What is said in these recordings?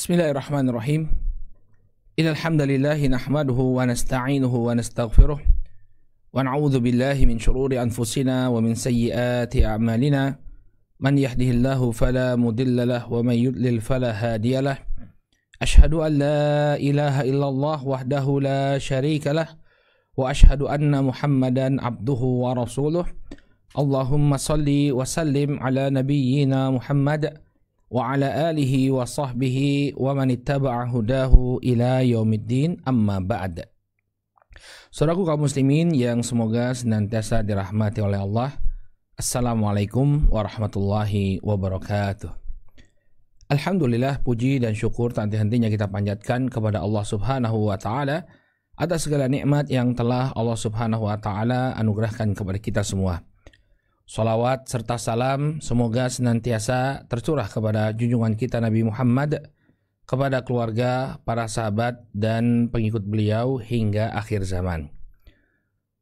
Bismillahirrahmanirrahim. Innal hamdalillah nahmaduhu wa nasta'inuhu wa nastaghfiruh wa na'udzu billahi min shururi anfusina wa min sayyiati a'malina. Man yahdihillahu fala mudilla lahu wa man yudlil fala hadiyalah. Ashhadu an la ilaha illallah wahdahu la syarika lah wa ashhadu anna Muhammadan abduhu wa rasuluh. Allahumma salli wa sallim ala nabiyyina Muhammad wa ala alihi wa sahbihi wa man ittaba'a hudahu ila yaumiddin, amma ba'd. Saudaraku kaum muslimin yang semoga senantiasa dirahmati oleh Allah, Assalamualaikum warahmatullahi wabarakatuh. Alhamdulillah, puji dan syukur tak henti-hentinya kita panjatkan kepada Allah Subhanahu wa taala atas segala nikmat yang telah Allah Subhanahu wa taala anugerahkan kepada kita semua. Salawat serta salam semoga senantiasa tercurah kepada junjungan kita Nabi Muhammad, kepada keluarga, para sahabat, dan pengikut beliau hingga akhir zaman.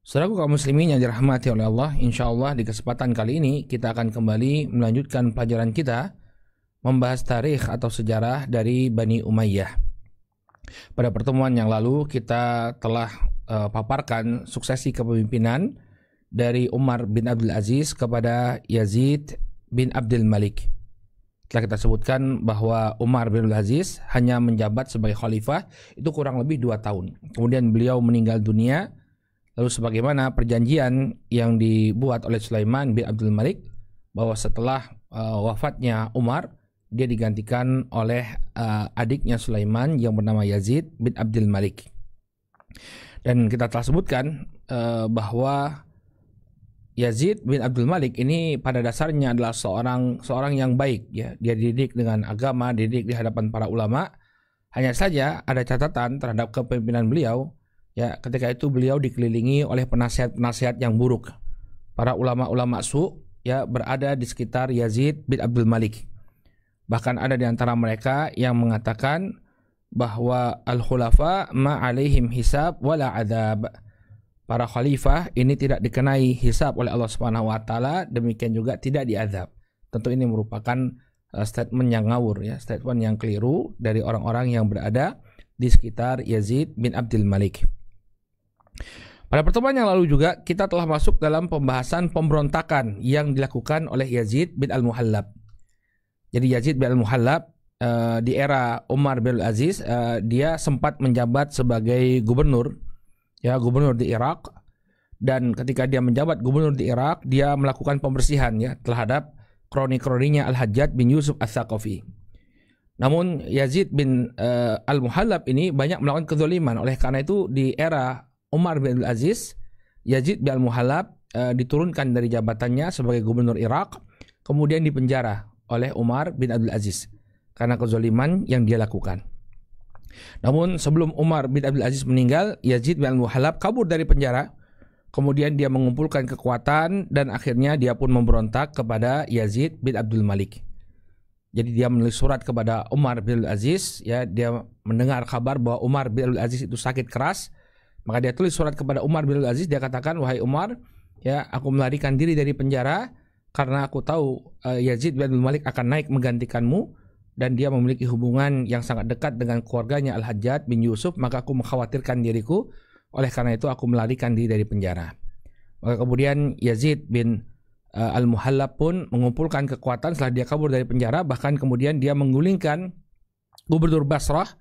Saudaraku kaum muslimin yang dirahmati oleh Allah, insyaallah di kesempatan kali ini kita akan kembali melanjutkan pelajaran kita membahas tarikh atau sejarah dari Bani Umayyah. Pada pertemuan yang lalu kita telah paparkan suksesi kepemimpinan dari Umar bin Abdul Aziz kepada Yazid bin Abdul Malik. Telah kita sebutkan bahwa Umar bin Abdul Aziz hanya menjabat sebagai khalifah itu kurang lebih 2 tahun. Kemudian beliau meninggal dunia. Lalu sebagaimana perjanjian yang dibuat oleh Sulaiman bin Abdul Malik bahwa setelah wafatnya Umar, dia digantikan oleh adiknya Sulaiman yang bernama Yazid bin Abdul Malik. Dan kita telah sebutkan bahwa Yazid bin Abdul Malik ini pada dasarnya adalah seorang yang baik, ya. Dia dididik dengan agama, dididik di hadapan para ulama. Hanya saja ada catatan terhadap kepemimpinan beliau, ya. Ketika itu beliau dikelilingi oleh penasihat-penasihat yang buruk. Para ulama-ulama ya berada di sekitar Yazid bin Abdul Malik. Bahkan ada di antara mereka yang mengatakan bahwa al-khulafa ma alaihim hisab wala adab. Para khalifah ini tidak dikenai hisab oleh Allah Subhanahu wa taala, demikian juga tidak diazab. Tentu ini merupakan statement yang ngawur, ya, statement yang keliru dari orang-orang yang berada di sekitar Yazid bin Abdul Malik. Pada pertemuan yang lalu juga kita telah masuk dalam pembahasan pemberontakan yang dilakukan oleh Yazid bin Al-Muhallab. Jadi Yazid bin Al-Muhallab di era Umar bin Aziz, dia sempat menjabat sebagai gubernur di Irak, dan ketika dia menjabat gubernur di Irak, dia melakukan pembersihan, ya, terhadap kroni-kroninya Al-Hajjaj bin Yusuf Ats-Tsaqafi. Namun Yazid bin Al-Muhallab ini banyak melakukan kezaliman. Oleh karena itu di era Umar bin Aziz, Yazid bin Al-Muhallab diturunkan dari jabatannya sebagai gubernur Irak, kemudian dipenjara oleh Umar bin Abdul Aziz karena kezaliman yang dia lakukan. Namun sebelum Umar bin Abdul Aziz meninggal, Yazid bin Al-Muhallab kabur dari penjara. Kemudian dia mengumpulkan kekuatan dan akhirnya dia pun memberontak kepada Yazid bin Abdul Malik. Jadi dia menulis surat kepada Umar bin Abdul Aziz, ya, dia mendengar kabar bahwa Umar bin Abdul Aziz itu sakit keras. Maka dia tulis surat kepada Umar bin Abdul Aziz, dia katakan, "Wahai Umar, ya, aku melarikan diri dari penjara karena aku tahu Yazid bin Abdul Malik akan naik menggantikanmu, dan dia memiliki hubungan yang sangat dekat dengan keluarganya Al-Hajjaj bin Yusuf, maka aku mengkhawatirkan diriku, oleh karena itu aku melarikan diri dari penjara." Maka kemudian Yazid bin Al-Muhallab pun mengumpulkan kekuatan setelah dia kabur dari penjara, bahkan kemudian dia menggulingkan gubernur Basrah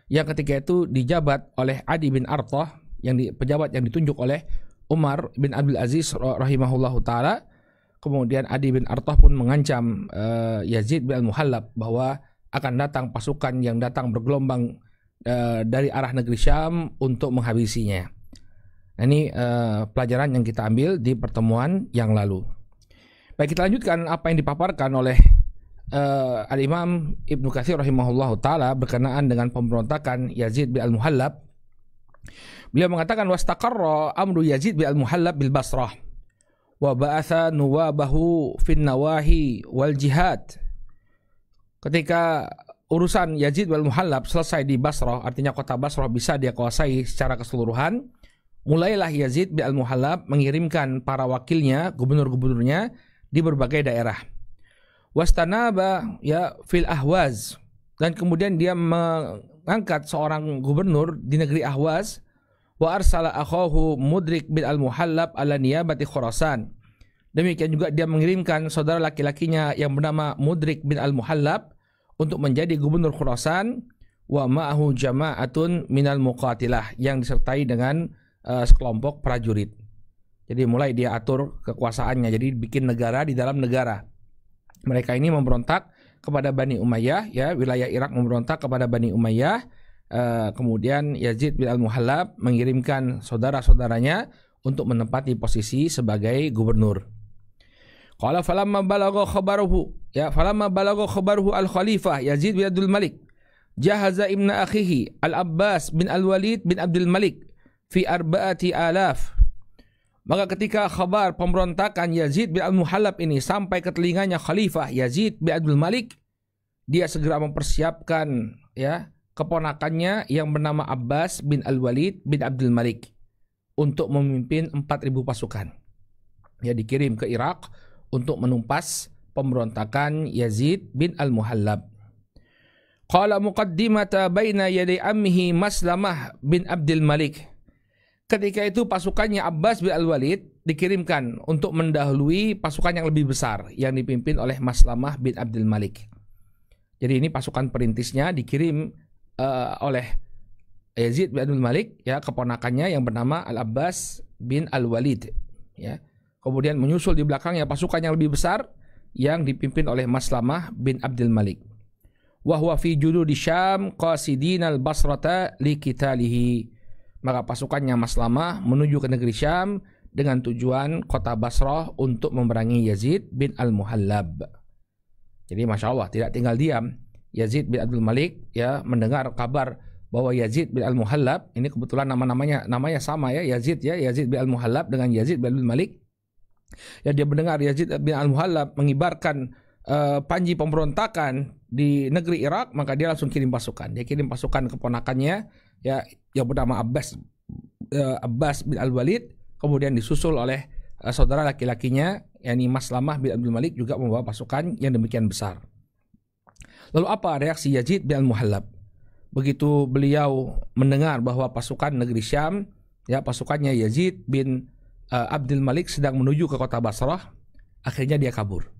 yang ketika itu dijabat oleh Adi bin Artah, pejabat yang ditunjuk oleh Umar bin Abdul Aziz rahimahullahu taala. Kemudian Adi bin Artah pun mengancam Yazid bin Al-Muhallab bahwa akan datang pasukan yang datang bergelombang dari arah negeri Syam untuk menghabisinya. Nah, ini pelajaran yang kita ambil di pertemuan yang lalu. Baik, kita lanjutkan apa yang dipaparkan oleh Al-Imam Ibnu Katsir rahimahullahu taala berkenaan dengan pemberontakan Yazid bin Al-Muhallab. Beliau mengatakan, "Wastaqarra amru Yazid bin Al-Muhallab bil Basrah wa ba'atha nuwabahu fin nawahi wal jihad." Ketika urusan Yazid bin Al-Muhallab selesai di Basrah, artinya kota Basrah bisa dia kuasai secara keseluruhan, mulailah Yazid bin Al-Muhallab mengirimkan para wakilnya, gubernur-gubernurnya di berbagai daerah. Wastanaba, ya, fil ahwaz, Dan kemudian dia mengangkat seorang gubernur di negeri Ahwaz. Wa arsala akhahu Mudrik bin al-Muhallab ala niyabati Khurasan. Demikian juga dia mengirimkan saudara laki-lakinya yang bernama Mudrik bin al-Muhallab untuk menjadi gubernur Khurasan. Wa ma'ahu jama'atun minal muqatilah, yang disertai dengan sekelompok prajurit. Jadi mulai dia atur kekuasaannya, jadi bikin negara di dalam negara. Mereka ini memberontak kepada Bani Umayyah, ya, wilayah Irak memberontak kepada Bani Umayyah. Kemudian Yazid bin al-Muhallab mengirimkan saudara-saudaranya untuk menempati posisi sebagai gubernur. Qala falamma balagha khabaruhu, ya, falamma balagha khabaruhu al-Khalifah Yazid bin Abdul Malik, jahaza ibna akhihi al-Abbas bin al-Walid bin Abdul Malik fi 4,000. Maka ketika kabar pemberontakan Yazid bin al-Muhallab ini sampai ke telinganya Khalifah Yazid bin Abdul Malik, dia segera mempersiapkan, ya, keponakannya yang bernama Abbas bin al-Walid bin Abdul Malik untuk memimpin 4.000 pasukan. Ya, dikirim ke Irak untuk menumpas pemberontakan Yazid bin al-Muhallab. Qala muqaddimata baina yaday ammihi Maslamah bin Abdul Malik. Ketika itu pasukannya Abbas bin al-Walid dikirimkan untuk mendahului pasukan yang lebih besar yang dipimpin oleh Maslamah bin Abdul Malik. Jadi ini pasukan perintisnya dikirim oleh Yazid bin Abdul Malik, ya, keponakannya yang bernama Al-Abbas bin Al-Walid, ya. Kemudian menyusul di belakangnya pasukan yang lebih besar yang dipimpin oleh Maslamah bin Abdul Malik. Wa huwa fi juludi Syam qasidin al-Basrata liqitalihi. Maka pasukannya Maslamah menuju ke negeri Syam dengan tujuan kota Basrah untuk memerangi Yazid bin Al-Muhallab. Jadi Masya Allah, tidak tinggal diam Yazid bin Abdul Malik, ya, mendengar kabar bahwa Yazid bin Al-Muhallab ini, kebetulan namanya sama, ya, Yazid bin Al-Muhallab dengan Yazid bin Abdul Malik. Ya, dia mendengar Yazid bin Al-Muhallab mengibarkan panji pemberontakan di negeri Irak, maka dia langsung kirim pasukan. Dia kirim pasukan keponakannya, ya, yang bernama Abbas bin Al-Walid, kemudian disusul oleh saudara laki-lakinya, yakni Maslamah bin Abdul Malik, juga membawa pasukan yang demikian besar. Lalu apa reaksi Yazid bin Al-Muhallab? Begitu beliau mendengar bahwa pasukan negeri Syam, ya, pasukannya Yazid bin Abdul Malik sedang menuju ke kota Basrah, akhirnya dia kabur.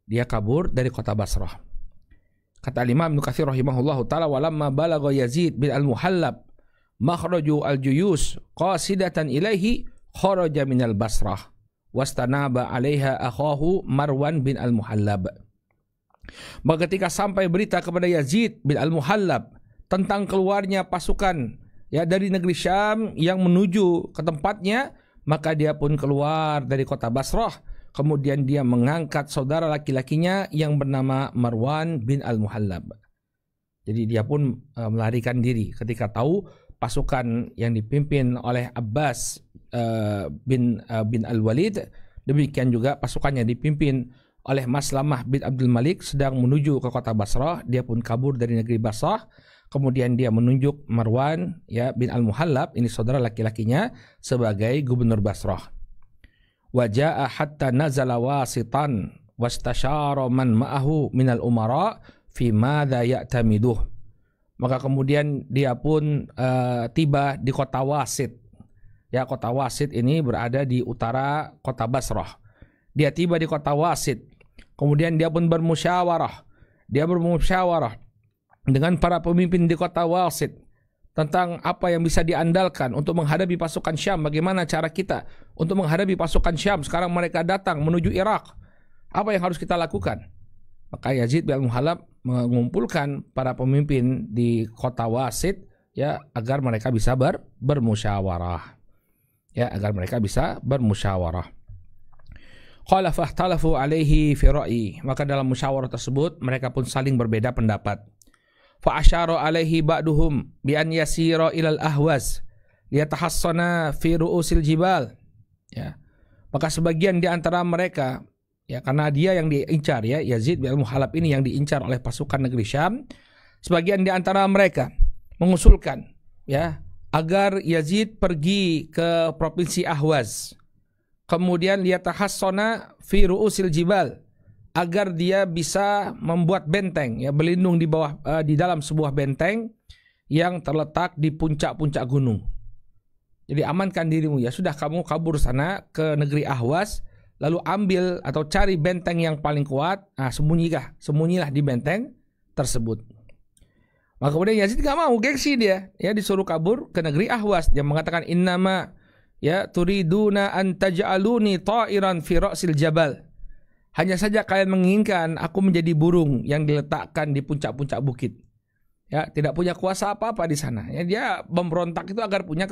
Dia kabur dari kota Basrah. Kata Imam Ibnu Katsir rahimahullahu taala, walamma balagha Yazid bin Al-Muhallab makhraju al-juyus qasidatan ilaihi kharaja minal Basrah wastanaba 'alaiha akhahu Marwan bin Al-Muhallab. Maka ketika sampai berita kepada Yazid bin Al-Muhallab tentang keluarnya pasukan, ya, dari negeri Syam yang menuju ke tempatnya, maka dia pun keluar dari kota Basrah. Kemudian dia mengangkat saudara laki-lakinya yang bernama Marwan bin Al-Muhallab. Jadi dia pun melarikan diri ketika tahu pasukan yang dipimpin oleh Abbas bin Al-Walid, demikian juga pasukan yang dipimpin oleh Maslamah bin Abdul Malik sedang menuju ke kota Basrah. Dia pun kabur dari negeri Basrah. Kemudian dia menunjuk Marwan, ya, bin Al-Muhallab, ini saudara laki-lakinya, sebagai gubernur Basrah. Waja'a hatta nazala wasitan wastasyara man ma'ahu minal umara fi madza ya'tamiduh. Maka kemudian dia pun tiba di kota Wasit. Ya, kota Wasit ini berada di utara kota Basrah. Dia tiba di kota Wasit. Kemudian dia pun bermusyawarah. Dia bermusyawarah dengan para pemimpin di kota Wasit tentang apa yang bisa diandalkan untuk menghadapi pasukan Syam. Bagaimana cara kita untuk menghadapi pasukan Syam? Sekarang mereka datang menuju Irak. Apa yang harus kita lakukan? Maka Yazid bin Al-Muhallab mengumpulkan para pemimpin di kota Wasit, ya, agar mereka bisa bermusyawarah. Ya, agar mereka bisa bermusyawarah. Qala fahtalafu alaihi fi ra'yi. Maka dalam musyawarah tersebut mereka pun saling berbeda pendapat. Fa asyara alaihi ba'duhum bi an yasira ilal ahwaz liyatahassana fi ru'usil jibal. Ya. Maka sebagian di antara mereka, ya, karena dia yang diincar, ya, Yazid bin Al-Muhallab ini yang diincar oleh pasukan negeri Syam, sebagian di antara mereka mengusulkan, ya, agar Yazid pergi ke provinsi Ahwaz. Kemudian liyatahassana fi ru'usil jibal, agar dia bisa membuat benteng, ya, berlindung di dalam sebuah benteng yang terletak di puncak-puncak gunung. Jadi amankan dirimu, ya sudah, kamu kabur sana ke negeri Ahwas, lalu ambil atau cari benteng yang paling kuat. Nah, sembunyilah di benteng tersebut. Maka kemudian Yazid gak mau, gengsi dia, ya, disuruh kabur ke negeri Ahwas. Dia mengatakan, innama ya turiduna an taj'aluni ta'iran fi ra'sil jabal. Hanya saja kalian menginginkan aku menjadi burung yang diletakkan di puncak-puncak bukit. Ya, tidak punya kuasa apa-apa di sana. Ya, dia memberontak itu agar punya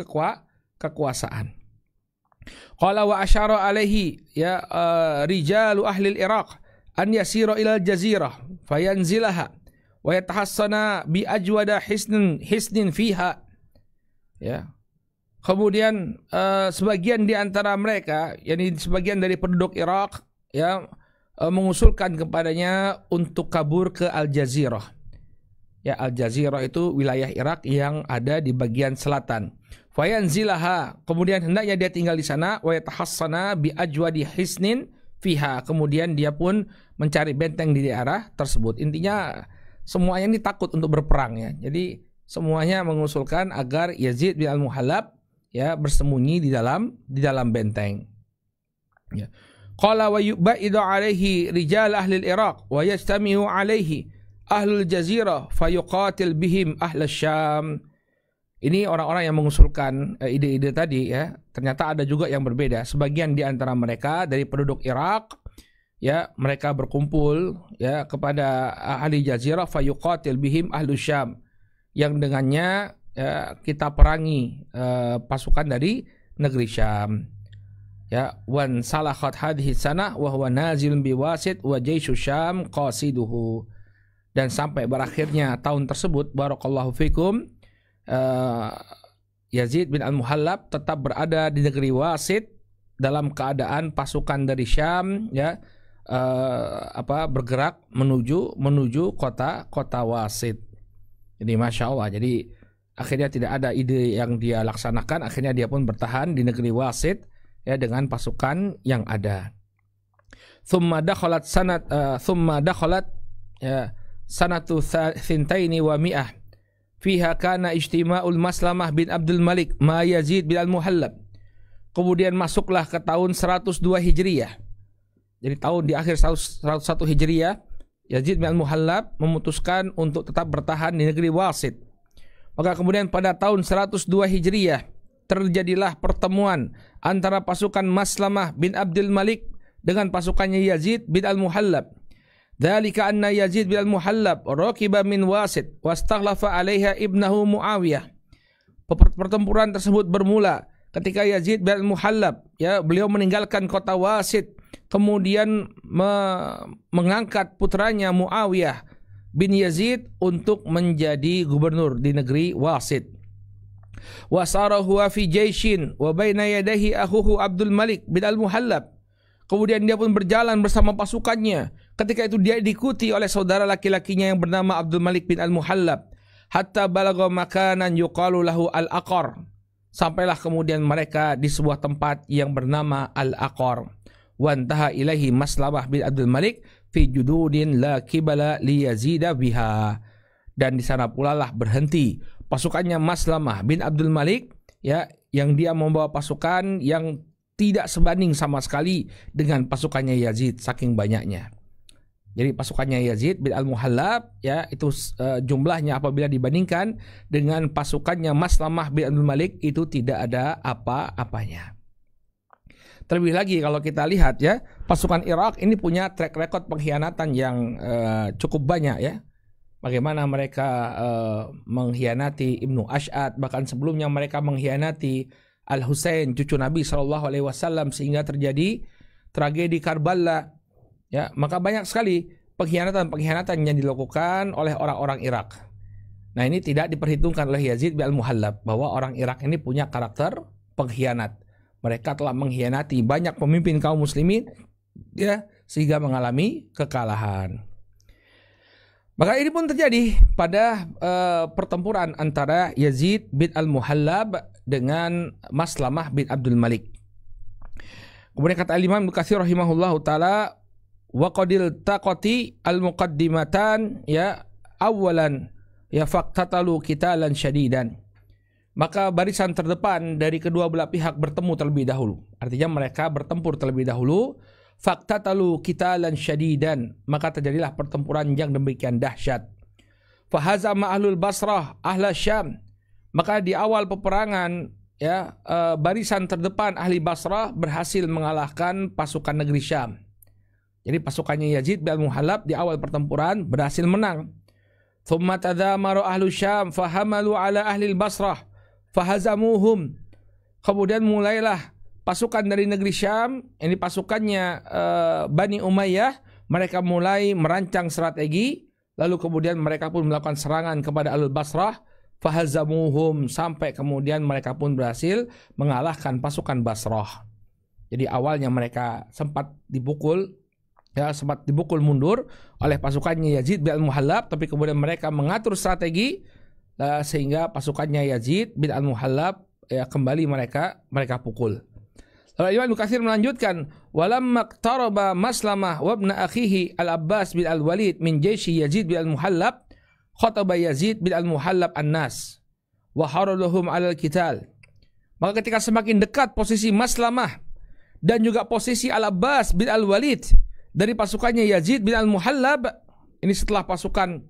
kekuasaan. Qala wa asyara alaihi ya rijalu ahli al-Iraq an yasira ila al-jazirah fayanzilaha wa yatahassana bi ajwada hisnin fiha. Ya. Kemudian sebagian di antara mereka, yakni sebagian dari penduduk Irak, ya, mengusulkan kepadanya untuk kabur ke Al-Jazirah. Ya, Al-Jazirah itu wilayah Irak yang ada di bagian selatan. Fayanzilaha, kemudian hendaknya dia tinggal di sana, wa yatahassana bi ajwadi hisnin fiha. Kemudian dia pun mencari benteng di daerah tersebut. Intinya semuanya ini takut untuk berperang, ya. Jadi semuanya mengusulkan agar Yazid bin Al-Muhallab, ya, bersembunyi di dalam benteng. Ya. Qala wa yubaidu alaihi rijal ahli al-Iraq wa yajtami'u alaihi ahlul jazirah fayuqatil bihim ahlus Syam. Ini orang-orang yang mengusulkan ide-ide tadi, ya. Ternyata ada juga yang berbeda. Sebagian di antara mereka dari penduduk Irak, ya, mereka berkumpul, ya, kepada ahli jazirah fayuqatil bihim ahlus Syam, yang dengannya, ya, kita perangi pasukan dari negeri Syam. Ya, wan salakhat hadhihi sanah wa huwa nazilun biwasit wa jaisyu Syam qasiduhu. Dan sampai berakhirnya tahun tersebut, barakallahu fikum, Yazid bin Al-Muhallab tetap berada di negeri Wasit dalam keadaan pasukan dari Syam, ya, bergerak menuju kota Wasit. Jadi masya Allah, jadi akhirnya tidak ada ide yang dia laksanakan, akhirnya dia pun bertahan di negeri Wasit, ya, dengan pasukan yang ada. Thumma dakhalat ya, sanatu thintaini wa mi'ah fiha kana ijtima'ul Maslamah bin Abdul Malik ma Yazid bin Al-Muhallab. Kemudian masuklah ke tahun 102 Hijriyah. Jadi tahun di akhir 101 Hijriyah, Yazid bin Al-Muhallab memutuskan untuk tetap bertahan di negeri Wasit. Maka kemudian pada tahun 102 Hijriyah terjadilah pertemuan antara pasukan Maslamah bin Abdul Malik dengan pasukannya Yazid bin Al-Muhallab. Dzalika anna Yazid bin Al-Muhallab raqiba min Wasit wastaghlafa 'alaiha ibnahu Muawiyah. Pertempuran tersebut bermula ketika Yazid bin Al-Muhallab, ya, beliau meninggalkan kota Wasit, kemudian mengangkat putranya Muawiyah bin Yazid untuk menjadi gubernur di negeri Wasit. Wasara huwa fi jaishin wa baina yadayhi akhuhu Abdul Malik bin Al-Muhallab. Kemudian dia pun berjalan bersama pasukannya. Ketika itu dia diikuti oleh saudara laki-lakinya yang bernama Abdul Malik bin Al-Muhallab. Hatta balagha makanan yuqalu lahu Al-Aqar. Sampailah kemudian mereka di sebuah tempat yang bernama Al-Aqar. Wantaha ilaihi Maslamah bin Abdul Malik fi jududin la kibala li yazida biha. Dan di sana pula lah berhenti pasukannya Maslamah bin Abdul Malik, ya, yang dia membawa pasukan yang tidak sebanding sama sekali dengan pasukannya Yazid, saking banyaknya. Jadi pasukannya Yazid bin Al-Muhallab, ya, itu jumlahnya apabila dibandingkan dengan pasukannya Maslamah bin Abdul Malik itu tidak ada apa-apanya. Terlebih lagi kalau kita lihat, ya, pasukan Irak ini punya track record pengkhianatan yang cukup banyak, ya. Bagaimana mereka mengkhianati Ibnu Ash'ad, bahkan sebelumnya mereka mengkhianati Al-Husain, cucu Nabi SAW, sehingga terjadi tragedi Karbala. Ya, maka banyak sekali pengkhianatan yang dilakukan oleh orang-orang Irak. Nah, ini tidak diperhitungkan oleh Yazid bin Al-Muhallab, bahwa orang Irak ini punya karakter pengkhianat. Mereka telah mengkhianati banyak pemimpin kaum muslimin, ya, sehingga mengalami kekalahan. Maka ini pun terjadi pada pertempuran antara Yazid bin Al-Muhallab dengan Maslamah bin Abdul Malik. Kemudian kata Imam Ibnu Katsir rahimahullahu taala, wa qadil taqati al-muqaddimatan ya awalan ya faqtatalu qitalan syadidan. Maka barisan terdepan dari kedua belah pihak bertemu terlebih dahulu. Artinya mereka bertempur terlebih dahulu. Faqtatalu qitalan syadidan, maka terjadilah pertempuran yang demikian dahsyat. Fahazama ahlul Basrah ahla Syam, maka di awal peperangan ya barisan terdepan ahli Basrah berhasil mengalahkan pasukan negeri Syam. Jadi pasukannya Yazid bin Al-Muhallab di awal pertempuran berhasil menang. Thumma tadhamaru ahlu Syam fahamalu ala ahli Basrah fahazamuhum. Kemudian mulailah pasukan dari negeri Syam, ini pasukannya Bani Umayyah, mereka mulai merancang strategi, lalu kemudian mereka pun melakukan serangan kepada Ahlul Basrah, fahazamuhum, sampai kemudian mereka pun berhasil mengalahkan pasukan Basrah. Jadi awalnya mereka sempat dipukul mundur oleh pasukannya Yazid bin Al-Muhallab, tapi kemudian mereka mengatur strategi sehingga pasukannya Yazid bin Al-Muhallab ya kembali mereka pukul. Lalu Imam Ibnu Katsir melanjutkan, walamma qtaraba Maslamah wa ibn akhihi Al-Abbas bin Al-Walid min jaishi Yazid bin Al-Muhallab, khataba Yazid bin Al-Muhallab an-nas wa haradahum 'ala al-qital. Maka ketika semakin dekat posisi Maslamah dan juga posisi Al-Abbas bin Al-Walid dari pasukannya Yazid bin Al-Muhallab, ini setelah pasukan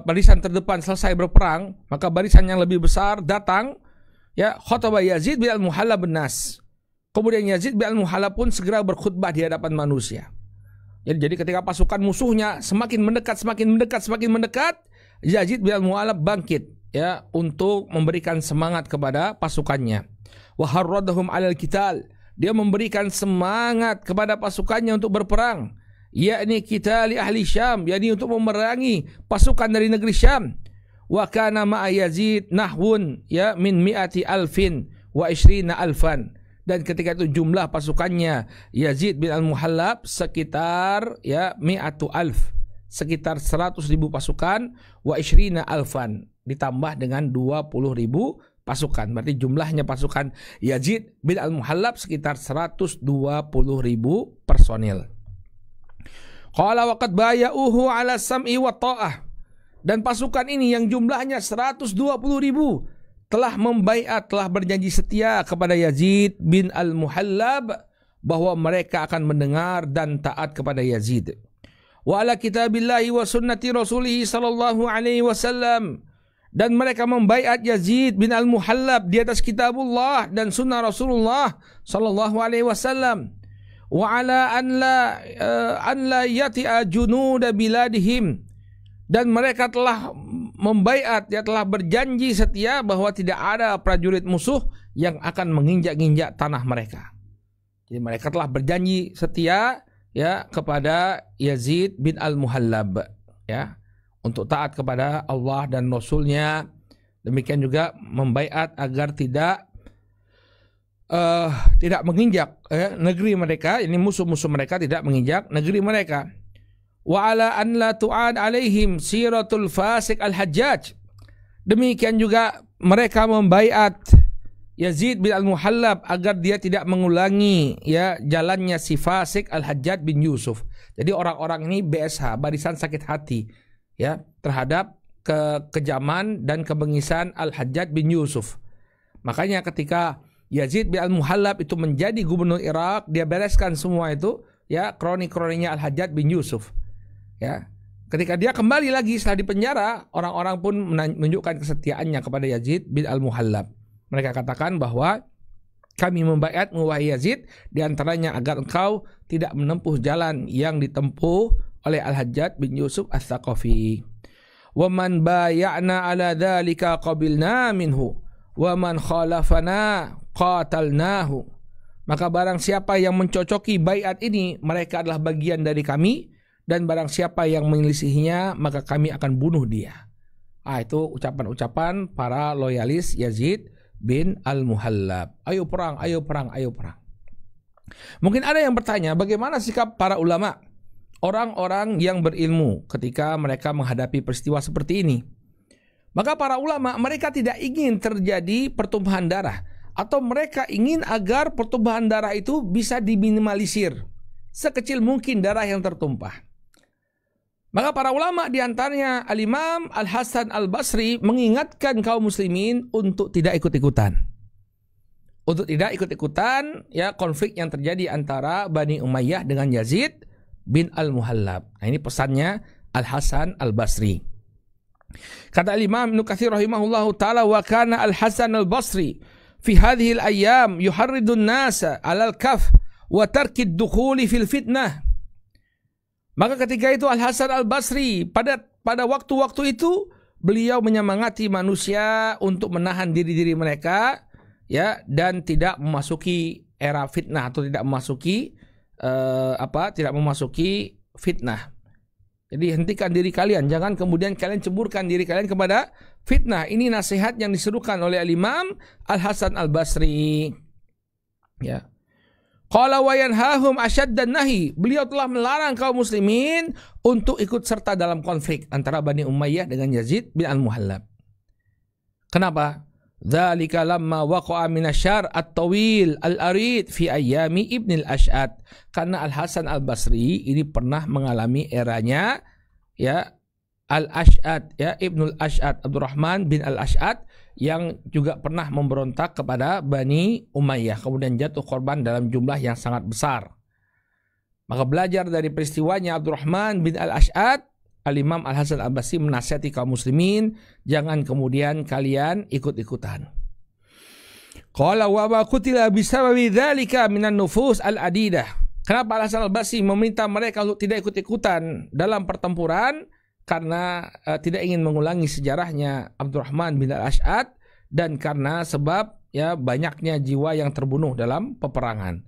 barisan terdepan selesai berperang, maka barisan yang lebih besar datang. Ya, khutbah Yazid bin Al-Muhallab bin-nas. Kemudian Yazid bin Al-Muhallab pun segera berkhutbah di hadapan manusia. Jadi ketika pasukan musuhnya semakin mendekat, Yazid bin Al-Muhallab bangkit ya untuk memberikan semangat kepada pasukannya. Wa harradahum 'alal qital. Dia memberikan semangat kepada pasukannya untuk berperang. Yakni qitali ahli Syam, yakni untuk memerangi pasukan dari negeri Syam. Wa kana ma'a Yazid nahwun ya min mi'ati alfin wa ishrina alfan. Dan ketika itu jumlah pasukannya Yazid bin Al-Muhallab sekitar ya mi'atu alf, sekitar 100.000 pasukan, wa ishrina alfan, ditambah dengan 20.000 pasukan. Berarti jumlahnya pasukan Yazid bin Al-Muhallab sekitar 120.000 personil. Qala waqad baya'uhu 'ala sam'i wa ta'ah. Dan pasukan ini yang jumlahnya 120.000 telah membaiat, telah berjanji setia kepada Yazid bin Al-Muhallab bahwa mereka akan mendengar dan taat kepada Yazid. Wa ala kitabillahi wa sunnati rasulih sallallahu alaihi wasallam. Dan mereka membaiat Yazid bin Al-Muhallab di atas kitabullah dan sunnah Rasulullah sallallahu alaihi wasallam. Wa ala an la yati'a junuda biladihim. Dan mereka telah membaiat, dia telah berjanji setia bahwa tidak ada prajurit musuh yang akan menginjak-injak tanah mereka. Jadi mereka telah berjanji setia ya kepada Yazid bin Al-Muhallab ya untuk taat kepada Allah dan Rasulnya. Demikian juga membaiat agar tidak menginjak negeri mereka, ini musuh-musuh mereka tidak menginjak negeri mereka. Wa ala an la tu'ad alaihim siratul fasik al-Hajjaj. Demikian juga mereka membaiat Yazid bin Al-Muhallab agar dia tidak mengulangi ya jalannya si fasik Al-Hajjaj bin Yusuf. Jadi orang-orang ini BSH, barisan sakit hati ya terhadap kekejaman dan kebengisan Al-Hajjaj bin Yusuf. Makanya ketika Yazid bin Al-Muhallab itu menjadi gubernur Irak, dia bereskan semua itu ya kroni-kroninya Al-Hajjaj bin Yusuf. Ya, ketika dia kembali lagi setelah dipenjara, orang-orang pun menunjukkan kesetiaannya kepada Yazid bin Al-Muhallab. Mereka katakan bahwa kami membaiat wahai Yazid diantaranya agar engkau tidak menempuh jalan yang ditempuh oleh Al-Hajjaj bin Yusuf Ats-Tsaqafi. Wa man bay'ana ala dzalika qabilna minhu wa man khalafana qatalnahu. Maka barang siapa yang mencocoki baiat ini, mereka adalah bagian dari kami. Dan barang siapa yang menyelisihinya, maka kami akan bunuh dia. Itu ucapan-ucapan para loyalis Yazid bin Al-Muhallab. Ayo perang, ayo perang, ayo perang. Mungkin ada yang bertanya, bagaimana sikap para ulama, orang-orang yang berilmu ketika mereka menghadapi peristiwa seperti ini? Maka para ulama, mereka tidak ingin terjadi pertumpahan darah, atau mereka ingin agar pertumpahan darah itu bisa diminimalisir, sekecil mungkin darah yang tertumpah. Maka para ulama diantaranya Al-Imam Al-Hasan Al-Basri mengingatkan kaum muslimin untuk tidak ikut-ikutan. Untuk tidak ikut-ikutan ya konflik yang terjadi antara Bani Umayyah dengan Yazid bin Al-Muhallab. Nah, ini pesannya Al-Hasan Al-Basri. Kata Imam Ibnu Katsir rahimahullahu taala, wa kana Al-Hasan Al-Basri fi hadhihi al-ayyam yuharridu an-nasa 'ala al-kaf wa tarki ad-dukhuli fil fitnah. Maka ketika itu Al-Hasan Al-Basri pada waktu-waktu itu beliau menyemangati manusia untuk menahan diri-diri mereka ya dan tidak memasuki era fitnah atau tidak memasuki fitnah. Jadi hentikan diri kalian, jangan kemudian kalian ceburkan diri kalian kepada fitnah. Ini nasihat yang diserukan oleh Al-Imam Al-Hasan Al-Basri. Ya. Qala wa yanhahum asyaddan nahi. Beliau telah melarang kaum muslimin untuk ikut serta dalam konflik antara Bani Umayyah dengan Yazid bin Al-Muhallab. Kenapa? Dzalika lamma waqa'a minasyar at-tawil al-arid fi ayyami Ibn al-Ash'ad. Karena Al-Hasan Al-Basri ini pernah mengalami eranya ya Al-Ash'ad ya Ibn al-Ash'ad Abdurrahman bin Al-Ash'ad yang juga pernah memberontak kepada Bani Umayyah, kemudian jatuh korban dalam jumlah yang sangat besar. Maka belajar dari peristiwanya Abdurrahman bin Al-Ash'ad, Al-Imam Al-Hasan Al-Basri menasihati kaum muslimin, jangan kemudian kalian ikut-ikutan. Qala wa ma qutila bisababi dzalika minan nufus al-adidah. Kenapa Al-Hasan Al-Basri meminta mereka untuk tidak ikut-ikutan dalam pertempuran? Karena tidak ingin mengulangi sejarahnya Abdurrahman bin Al-Ash'ad dan karena sebab ya banyaknya jiwa yang terbunuh dalam peperangan.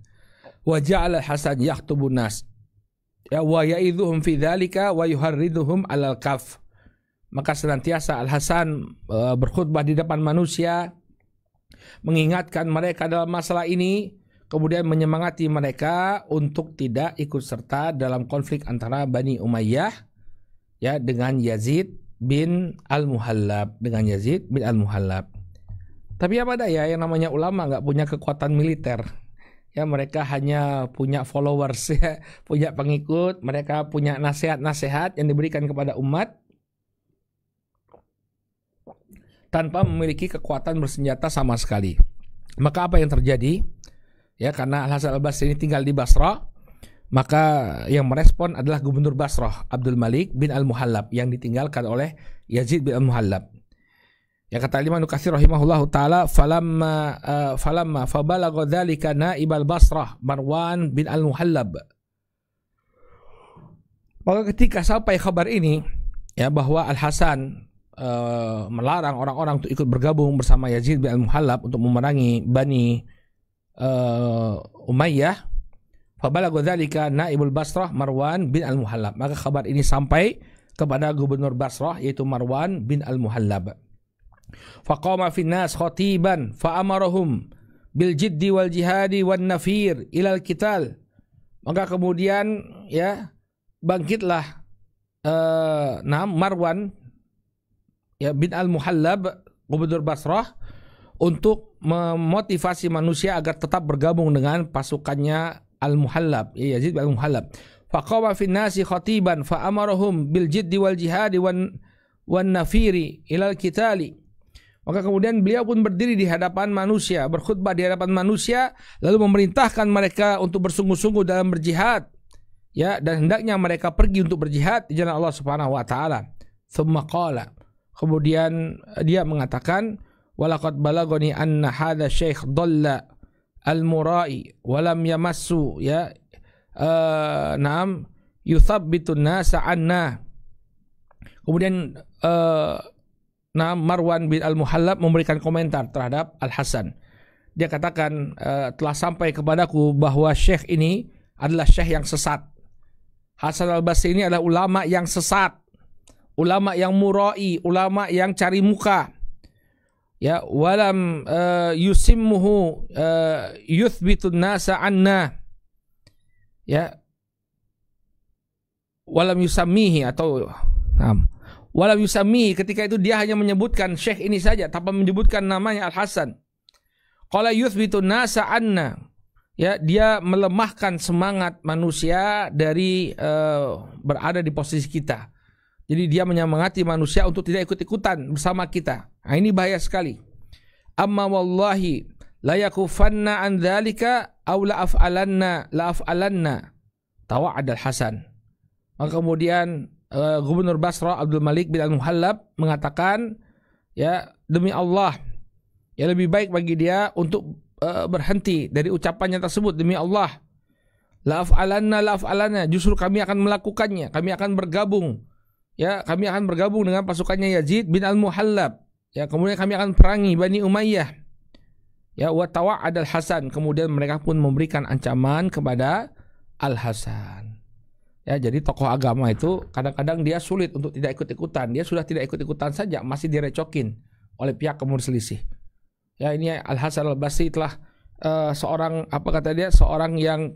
Wa ja'ala Al-Hasan yahtubun nas ya wa ya'idhuhum fi dzalika wa yuharriduhum 'alal kaf. Maka senantiasa Al-Hasan berkhutbah di depan manusia, mengingatkan mereka dalam masalah ini, kemudian menyemangati mereka untuk tidak ikut serta dalam konflik antara Bani Umayyah ya dengan Yazid bin Al-Muhallab, Tapi apa daya yang namanya ulama nggak punya kekuatan militer. Ya mereka hanya punya followers ya, punya pengikut, mereka punya nasihat-nasihat yang diberikan kepada umat tanpa memiliki kekuatan bersenjata sama sekali. Maka apa yang terjadi? Ya karena Al-Hasan Al-Basri ini tinggal di Basrah, maka yang merespon adalah Gubernur Basrah Abdul Malik bin Al-Muhallab yang ditinggalkan oleh Yazid bin Al-Muhallab. Ya kata Imam Ibnu Katsir rahimahullahu taala, falamma fabalagha dzalika naib al-Basrah Marwan bin Al-Muhallab. Maka ketika sampai kabar ini ya bahwa Al-Hasan melarang orang-orang untuk ikut bergabung bersama Yazid bin Al-Muhallab untuk memerangi Bani Umayyah, fabalagha dzalika naibul Basrah Marwan bin Al-Muhallab. Maka kabar ini sampai kepada Gubernur Basrah yaitu Marwan bin Al-Muhallab. Faqama fin nas khatiban fa'amarahum bil jiddi wal jihadi wan nafir ilal qital. Maka kemudian ya bangkitlah Marwan ya bin Al-Muhallab Gubernur Basrah untuk memotivasi manusia agar tetap bergabung dengan pasukannya Al-Muhallab, ya Yazid bin Al-Muhallab. Faqama fin nasi khatiban fa'amarahum bil jiddi wal jihadi wan nafiri ilal qitali. Maka kemudian beliau pun berdiri di hadapan manusia, berkhutbah di hadapan manusia, lalu memerintahkan mereka untuk bersungguh-sungguh dalam berjihad. Ya, dan hendaknya mereka pergi untuk berjihad di jalan Allah Subhanahu wa taala. Tsumma qala. Kemudian dia mengatakan, "Walaqad balagani anna hadha syekh dhalla al-murai wa lam yamassu ya yuthabbitun nasa anna." Kemudian Marwan bin Al-Muhallab memberikan komentar terhadap Al-Hasan. Dia katakan, telah sampai kepadaku bahwa syekh ini adalah syekh yang sesat. Hasan Al-Basri ini adalah ulama yang sesat, ulama yang murai, ulama yang cari muka. Ya, walam yusimmuhu yuthbitun nasa anna. Ya, walam yusammihi atau walam yusammihi, ketika itu dia hanya menyebutkan syekh ini saja tanpa menyebutkan namanya Al-Hasan. Qala yuthbitun nasa anna. ya dia melemahkan semangat manusia dari berada di posisi kita. Jadi dia menyemangati manusia untuk tidak ikut-ikutan bersama kita. Nah, ini bahaya sekali. Amma wallahi la yakufanna an dzalika aw la af'alanna tawa'ad al-Hasan. Maka kemudian Gubernur Basra Abdul Malik bin Al-Muhallab mengatakan, ya demi Allah, ya lebih baik bagi dia untuk berhenti dari ucapannya tersebut. Demi Allah, la af'alanna, justru kami akan melakukannya, kami akan bergabung, ya kami akan bergabung dengan pasukannya Yazid bin Al-Muhallab, ya kemudian kami akan perangi Bani Umayyah, ya wa tawa'ad al-Hasan. Kemudian mereka pun memberikan ancaman kepada Al-Hasan. Ya, jadi tokoh agama itu kadang-kadang dia sulit untuk tidak ikut-ikutan. Dia sudah tidak ikut-ikutan saja masih direcokin oleh pihak kaum selisih. Ya, ini Al-Hasan Al-Basri telah seorang, apa kata dia, seorang yang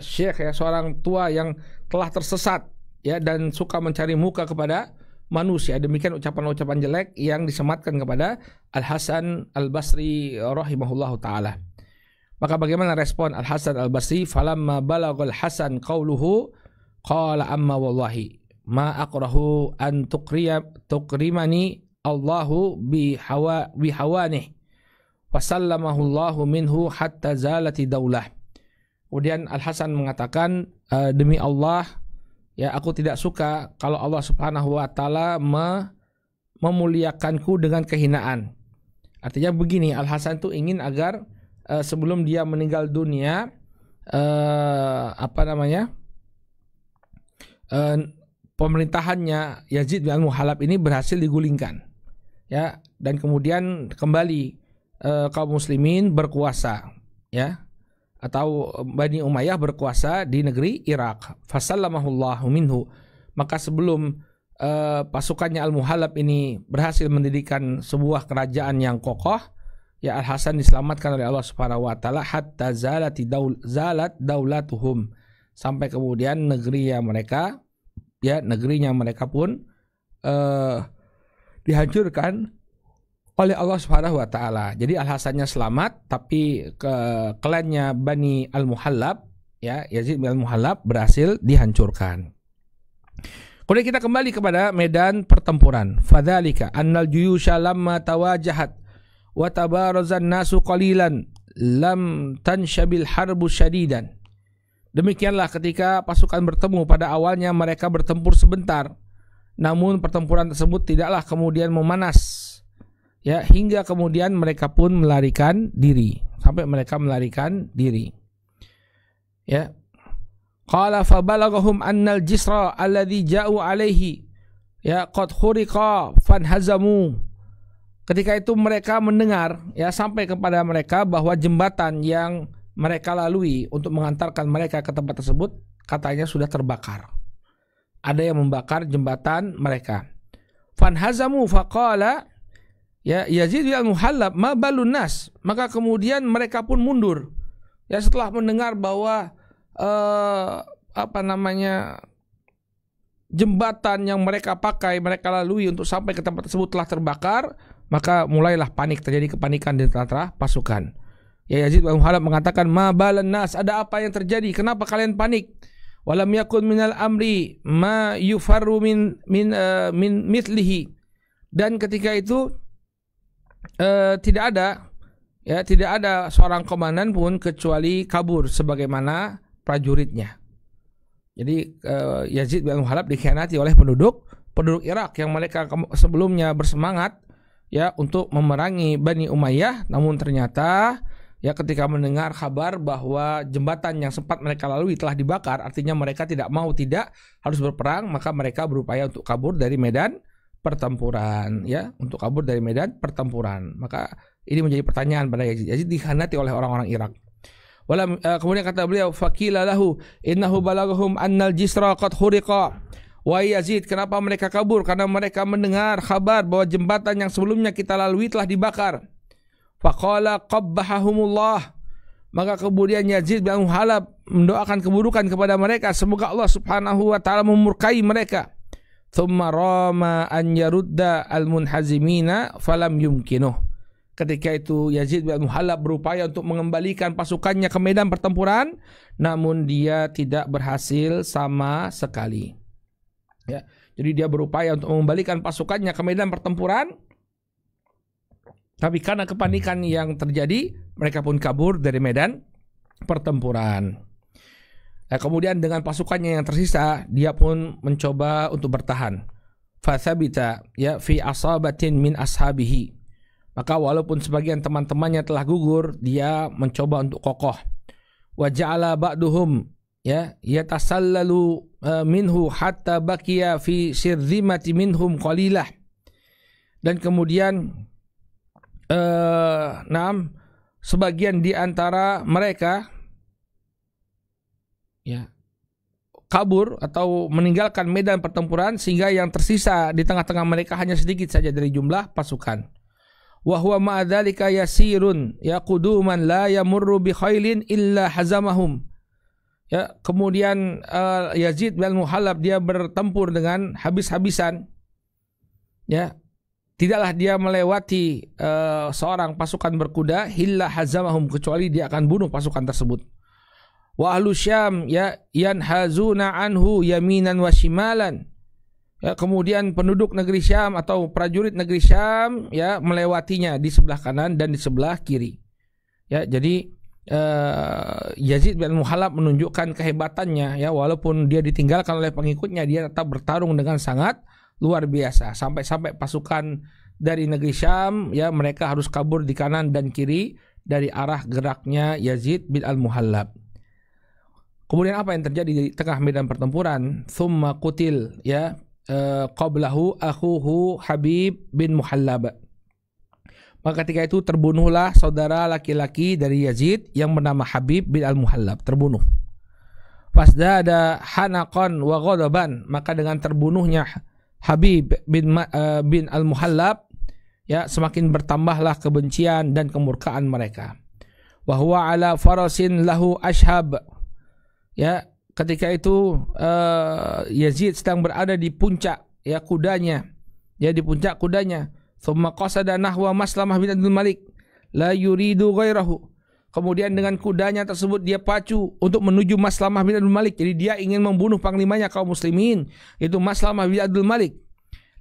syekh, ya, seorang tua yang telah tersesat, ya, dan suka mencari muka kepada manusia. Demikian ucapan-ucapan jelek yang disematkan kepada Al-Hasan Al-Basri rahimahullahu taala. Maka bagaimana respon Al-Hasan Al-Basri? Falamma balaghal Hasan qauluhu qala amma wallahi ma aqrahu an tuqrimani Allahu bihawanih wasallamahu Allahu minhu hatta zalati daulah. Kemudian Al-Hasan mengatakan, demi Allah, ya aku tidak suka kalau Allah Subhanahu wa taala memuliakanku dengan kehinaan. Artinya begini, Al-Hasan itu ingin agar sebelum dia meninggal dunia, pemerintahannya Yazid bin Al-Muhallab ini berhasil digulingkan, ya, dan kemudian kembali kaum muslimin berkuasa, ya, atau Bani Umayyah berkuasa di negeri Irak. Fasallamahullahu minhu. Maka sebelum pasukannya Al-Muhallab ini berhasil mendirikan sebuah kerajaan yang kokoh, ya, Al-Hasan diselamatkan oleh Allah Subhanahu wa taala hatta zalat daulatuhum, sampai kemudian negerinya mereka pun dihancurkan oleh Allah Subhanahu wa taala. Jadi Al-Hasannya selamat, tapi klannya Bani Al-Muhallab, ya, Yazid bin Al-Muhallab berhasil dihancurkan. Kemudian kita kembali kepada medan pertempuran. Fadzalika annal juyusha lamma tawajahat wa tabarazan nasu qalilan lam tanshabil harbu syadidan. Demikianlah ketika pasukan bertemu, pada awalnya mereka bertempur sebentar, namun pertempuran tersebut tidaklah kemudian memanas, ya, hingga kemudian mereka pun melarikan diri, sampai mereka melarikan diri, ya. Qala fa balaghum annal jisra alladhi ja'u alaihi, ya, qad khuriqa fanhazamu. Ketika itu mereka mendengar, ya, sampai kepada mereka bahwa jembatan yang mereka lalui untuk mengantarkan mereka ke tempat tersebut katanya sudah terbakar. Ada yang membakar jembatan mereka. Fanhazamu faqala, ya, Yazid bin Al-Muhallab ma balun nas. Maka kemudian mereka pun mundur, ya, setelah mendengar bahwa jembatan yang mereka pakai, mereka lalui untuk sampai ke tempat tersebut telah terbakar. Maka mulailah panik, terjadi kepanikan di tengah-tengah pasukan. Ya, Yazid bin Al-Muhallab mengatakan, ma balan nas, ada apa yang terjadi? Kenapa kalian panik? Walam yakun minal amri ma yufarru min mithlihi. Dan ketika itu tidak ada seorang komandan pun kecuali kabur sebagaimana prajuritnya. Jadi Yazid bin Al-Muhallab dikhianati oleh penduduk Irak yang mereka sebelumnya bersemangat, ya, untuk memerangi Bani Umayyah, namun ternyata, ya, ketika mendengar kabar bahwa jembatan yang sempat mereka lalui telah dibakar, artinya mereka tidak harus berperang, maka mereka berupaya untuk kabur dari medan pertempuran, ya, untuk kabur dari medan pertempuran. Maka ini menjadi pertanyaan pada Yazid. Yazid dikhianati oleh orang-orang Irak. Kemudian kata beliau, faqila lahu innahu balaghum annal jisra qad khuriqa. Wahai Yazid, kenapa mereka kabur? Karena mereka mendengar kabar bahwa jembatan yang sebelumnya kita lalui telah dibakar. Faqala qabbahahumullah. Maka kemudian Yazid bin Al-Muhallab mendoakan keburukan kepada mereka, semoga Allah Subhanahu wa taala memurkai mereka. Thumma rama an yarudda al-munhazimina falam yumkinuh. ketika itu Yazid bin Al-Muhallab berupaya untuk mengembalikan pasukannya ke medan pertempuran, namun dia tidak berhasil sama sekali. Ya, jadi dia berupaya untuk mengembalikan pasukannya ke medan pertempuran, tapi karena kepanikan yang terjadi, mereka pun kabur dari medan pertempuran. Nah, kemudian dengan pasukannya yang tersisa, dia pun mencoba untuk bertahan. Fathabita ya fi asabatin min ashabihi. Maka walaupun sebagian teman-temannya telah gugur, dia mencoba untuk kokoh. Wa ja'ala ba'duhum ya yatasallalu minhu hatta baqiya fi sirzimati minhum qalilah. Dan kemudian sebagian di antara mereka ya kabur atau meninggalkan medan pertempuran, sehingga yang tersisa di tengah-tengah mereka hanya sedikit saja dari jumlah pasukan. Wa huwa ma'a dzalika yasirun yaquduman la yamurru bi khailin illa hazamahum. Ya, kemudian Yazid bin Al-Muhallab dia bertempur dengan habis-habisan. Ya, tidaklah dia melewati seorang pasukan berkuda illa hazamahum, kecuali dia akan bunuh pasukan tersebut. Wa ahlu Syam ya yanhazuna anhu yaminan wa shimalan. Ya, kemudian penduduk negeri Syam atau prajurit negeri Syam ya melewatinya di sebelah kanan dan di sebelah kiri. Ya, jadi Yazid bin Al-Muhallab menunjukkan kehebatannya ya, walaupun dia ditinggalkan oleh pengikutnya, dia tetap bertarung dengan sangat luar biasa, sampai pasukan dari negeri Syam ya mereka harus kabur di kanan dan kiri dari arah geraknya Yazid bin Al-Muhallab. Kemudian apa yang terjadi di tengah medan pertempuran? Thumma qutil ya qablahu akhuhu Habib bin Muhallab. Maka ketika itu terbunuhlah saudara laki-laki dari Yazid yang bernama Habib bin Al-Muhallab, terbunuh. Fasdada hanaqan wa ghadaban, maka dengan terbunuhnya Habib bin Al-Muhallab ya semakin bertambahlah kebencian dan kemurkaan mereka. Wa huwa ala farasin lahu ashab. Ya, ketika itu Yazid sedang berada di puncak ya kudanya, ya di puncak kudanya. Tsumma qasada nahwa Maslamah bin Abdul Malik la yuridu ghairahu. Kemudian dengan kudanya tersebut dia pacu untuk menuju Maslamah bin Abdul Malik. Jadi dia ingin membunuh panglimanya kaum muslimin, itu Maslamah bin Abdul Malik.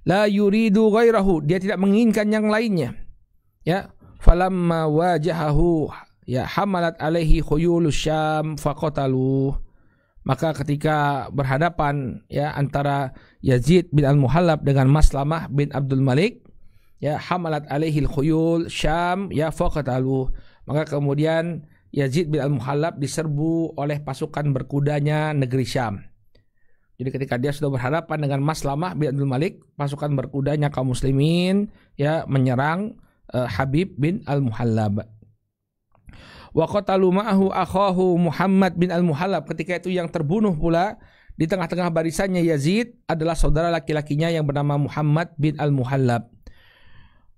La yuridu ghairahu, dia tidak menginginkan yang lainnya. Ya, falamma wajahahu ya hamalat alaihi khuyulus Syam faqataluh. Maka ketika berhadapan ya antara Yazid bin Al-Muhallab dengan Maslamah bin Abdul Malik, ya hamalat alaihi khuyul Syam ya faqataluh. Maka kemudian Yazid bin Al-Muhallab diserbu oleh pasukan berkudanya negeri Syam. Jadi ketika dia sudah berhadapan dengan Maslamah bin Abdul Malik, pasukan berkudanya kaum muslimin ya menyerang Habib bin Al-Muhallab. Wa qatalu ma'ahu akhahu Muhammad bin Al-Muhallab. Ketika itu yang terbunuh pula di tengah-tengah barisannya Yazid adalah saudara laki-lakinya yang bernama Muhammad bin Al-Muhallab.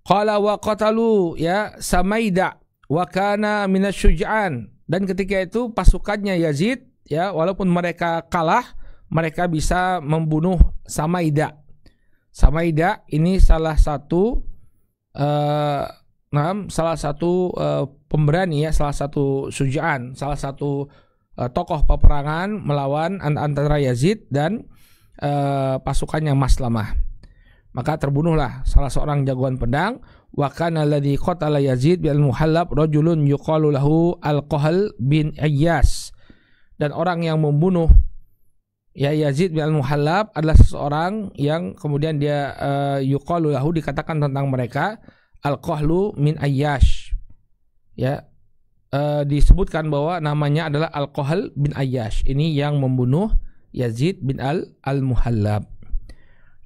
Qala wa qatalu ya Samaida wa kana minasyuja'an. Dan ketika itu pasukannya Yazid ya walaupun mereka kalah, mereka bisa membunuh Samaida. Samaida ini salah satu pemberani ya, salah satu sujaan, salah satu tokoh peperangan melawan antara Yazid dan pasukannya Maslamah. Maka terbunuhlah salah seorang jagoan pedang. Wa kana alladhi qatala Yazid bin Al-Muhallab rajulun yuqalu lahu Al-Qahl bin Ayyas. Dan orang yang membunuh ya Yazid bin Al-Muhallab adalah seseorang yang kemudian dia yuqalu lahu, dikatakan tentang mereka Al-Qahlu min Ayyash. Ya, disebutkan bahwa namanya adalah Al-Qahl bin Ayyash. Ini yang membunuh Yazid bin Al-Muhallab.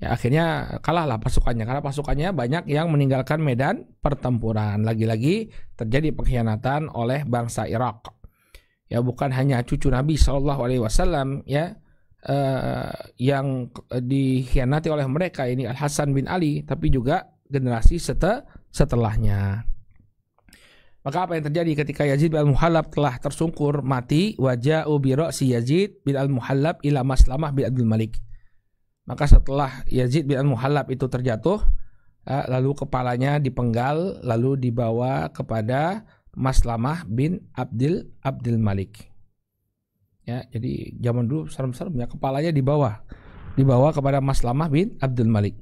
Ya, akhirnya kalahlah pasukannya karena pasukannya banyak yang meninggalkan medan pertempuran. Lagi-lagi terjadi pengkhianatan oleh bangsa Irak. Ya, bukan hanya cucu Nabi SAW ya yang dikhianati oleh mereka, ini Al-Hasan bin Ali, tapi juga generasi setelahnya. Maka apa yang terjadi ketika Yazid bin Al-Muhallab telah tersungkur mati? Waja'u bi ra'si Yazid bin Al-Muhallab ila Maslamah bin Abdul Malik. Maka setelah Yazid bin Al-Muhallab itu terjatuh, lalu kepalanya dipenggal lalu dibawa kepada Maslamah bin Abdul Malik. Ya, jadi zaman dulu serem-serem ya, kepalanya dibawa kepada Maslamah bin Abdul Malik.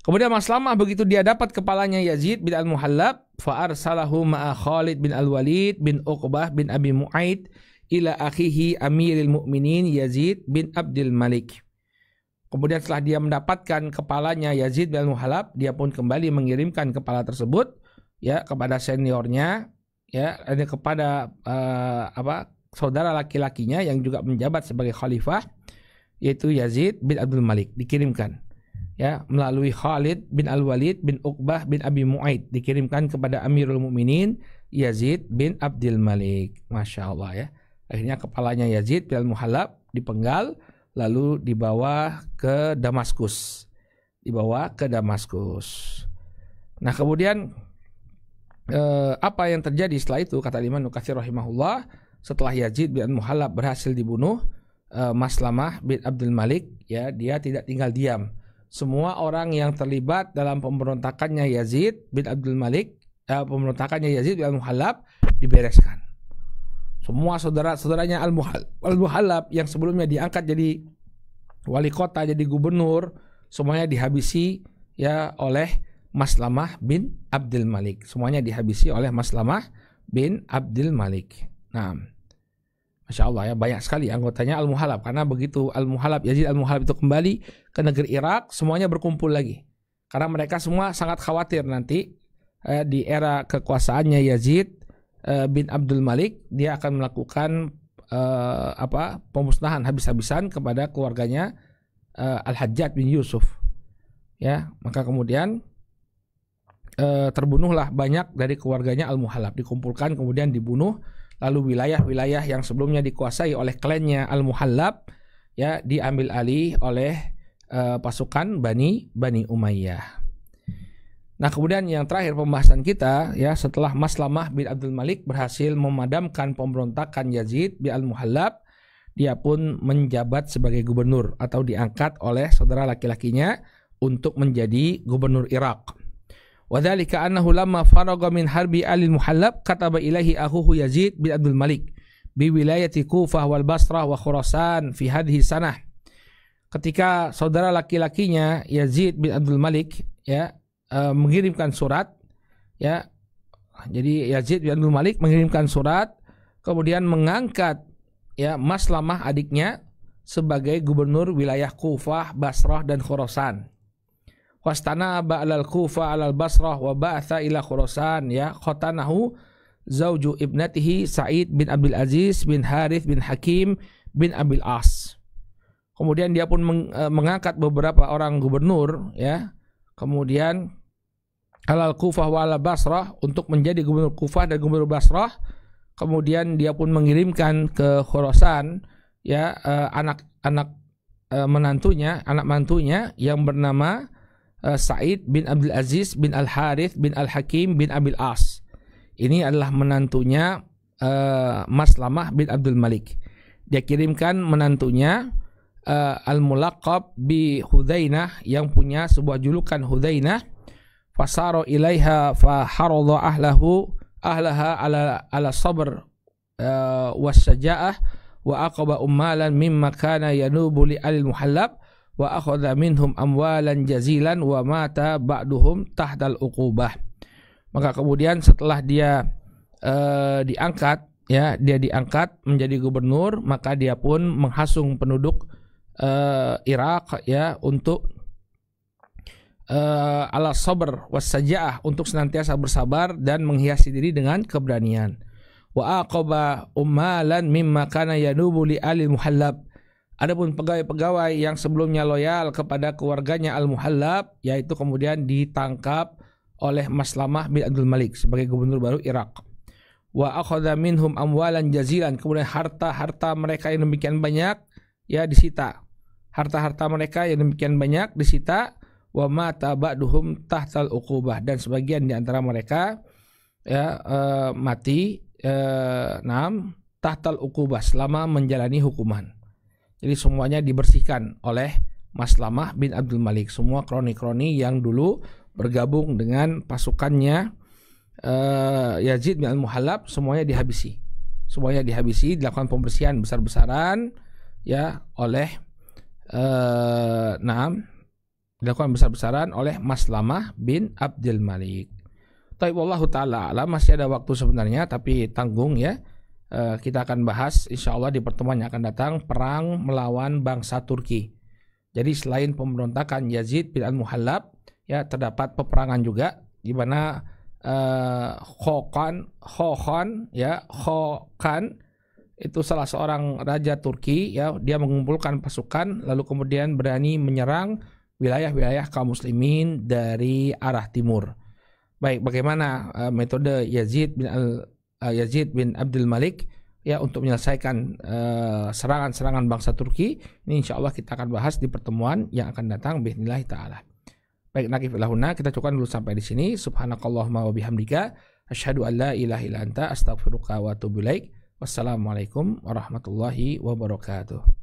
Kemudian Maslamah begitu dia dapat kepalanya Yazid bin Al-Muhallab, fa arsalahu ma'a Khalid bin Al-Walid bin Uqbah bin Abi Mu'aid ila akhihi Amiril Mukminin Yazid bin Abdul Malik. Kemudian setelah dia mendapatkan kepalanya Yazid bin Al-Muhallab, dia pun kembali mengirimkan kepala tersebut ya kepada seniornya, ya, kepada saudara laki-lakinya yang juga menjabat sebagai khalifah, yaitu Yazid bin Abdul Malik, dikirimkan ya melalui Khalid bin Al-Walid bin Uqbah bin Abi Mu'aid, dikirimkan kepada Amirul Mukminin Yazid bin Abdul Malik. Masya Allah ya. Akhirnya kepalanya Yazid bin Al-Muhallab dipenggal lalu dibawa ke Damaskus. Nah kemudian apa yang terjadi setelah itu, kata Imam Ibnu Katsir rahimahullah, setelah Yazid bin Al-Muhallab berhasil dibunuh, Maslamah bin Abdul Malik ya, dia tidak tinggal diam. Semua orang yang terlibat dalam pemberontakannya Yazid bin Abdul Malik, pemberontakannya Yazid bin Al-Muhallab dibereskan. Semua saudara-saudaranya Al-Muhallab yang sebelumnya diangkat jadi wali kota, jadi gubernur, semuanya dihabisi ya oleh Maslamah bin Abdul Malik. Semuanya dihabisi oleh Maslamah bin Abdul Malik. Nah, Masya Allah ya, banyak sekali anggotanya Al-Muhallab. Karena begitu Yazid Al-Muhallab itu kembali ke negeri Irak, semuanya berkumpul lagi. Karena mereka semua sangat khawatir nanti di era kekuasaannya Yazid bin Abdul Malik, dia akan melakukan pemusnahan habis-habisan kepada keluarganya Al-Hajjaj bin Yusuf. Ya, maka kemudian terbunuhlah banyak dari keluarganya Al-Muhallab, dikumpulkan kemudian dibunuh. Lalu wilayah-wilayah yang sebelumnya dikuasai oleh klannya Al-Muhallab ya diambil alih oleh pasukan Bani Umayyah. Nah, kemudian yang terakhir pembahasan kita ya, setelah Maslamah bin Abdul Malik berhasil memadamkan pemberontakan Yazid bin Al-Muhallab, dia pun menjabat sebagai gubernur atau diangkat oleh saudara laki-lakinya untuk menjadi gubernur Irak. Wadzalika annahu lamma faragha min harbi al-Muhallab kataba ilaihi akhuhu Yazid bin Abdul Malik bi wilayati Kufah wal Basrah wa Khurasan fi hadhihi sanah. Ketika saudara laki-lakinya Yazid bin Abdul Malik ya mengirimkan surat ya. Jadi Yazid bin Abdul Malik mengirimkan surat, kemudian mengangkat ya Maslamah adiknya sebagai gubernur wilayah Kufah, Basrah dan Khurasan. Wastana ba'al Kufah al Basrah wa ba'atha ila Khurasan ya khotanahu zauju ibnatihi Sa'id bin Abdul Aziz bin Harith bin Hakim bin Abil As. Kemudian dia pun mengangkat beberapa orang gubernur ya, kemudian al Kufah wa al Basrah untuk menjadi gubernur Kufah dan gubernur Basrah. Kemudian dia pun mengirimkan ke Khurasan ya anak mantunya yang bernama Sa'id bin Abdul Aziz bin Al-Harith bin Al-Hakim bin Abil As. Ini adalah menantunya Maslamah bin Abdul Malik. Dia kirimkan menantunya Al-Mulaqab bi Hudzainah, yang punya sebuah julukan Hudzainah. Fasaro ilaiha fa harada ahlaha ala sabr was-saja'ah wa aqaba ummalan mimma kana yanubu li al-Muhallab wa akhadha minhum amwalan jazilan wa mata ba'duhum tahtal uqubah. Maka kemudian setelah dia diangkat menjadi gubernur, maka dia pun menghasung penduduk Irak ya untuk ala sabr was saja'ah, untuk senantiasa bersabar dan menghiasi diri dengan keberanian. Wa aqaba ummalan mimma kana yanubu li al-Muhallab. Adapun pegawai-pegawai yang sebelumnya loyal kepada keluarganya Al-Muhallab, yaitu kemudian ditangkap oleh Maslamah bin Abdul Malik sebagai gubernur baru Irak. Wa akhadha minhum amwalan jazilan, kemudian harta-harta mereka yang demikian banyak ya disita. Harta-harta mereka yang demikian banyak disita. Wa mata ba'duhum tahtal uqubah, dan sebagian di antara mereka ya mati tahtal uqubah, selama menjalani hukuman. Jadi semuanya dibersihkan oleh Maslamah bin Abdul Malik. Semua kroni-kroni yang dulu bergabung dengan pasukannya Yazid bin Al-Muhallab, semuanya dihabisi. Dilakukan pembersihan besar-besaran ya oleh Maslamah bin Abdul Malik. Taib wallahu taala alam, masih ada waktu sebenarnya tapi tanggung ya. Kita akan bahas insyaallah di pertemuan yang akan datang perang melawan bangsa Turki. Jadi selain pemberontakan Yazid bin Al-Muhallab ya, terdapat peperangan juga di mana Khokan itu salah seorang raja Turki ya, dia mengumpulkan pasukan lalu kemudian berani menyerang wilayah-wilayah kaum muslimin dari arah timur. Baik, bagaimana metode Yazid bin Abdul Malik ya untuk menyelesaikan serangan-serangan bangsa Turki ini, insyaallah kita akan bahas di pertemuan yang akan datang biidznillah taala. Baik, nakif lahuna, kita cukupkan dulu sampai di sini. Subhanakallahumma wa bihamdika asyhadu an la ilaha illa anta astaghfiruka wa atubu ilaik. Wassalamualaikum warahmatullahi wabarakatuh.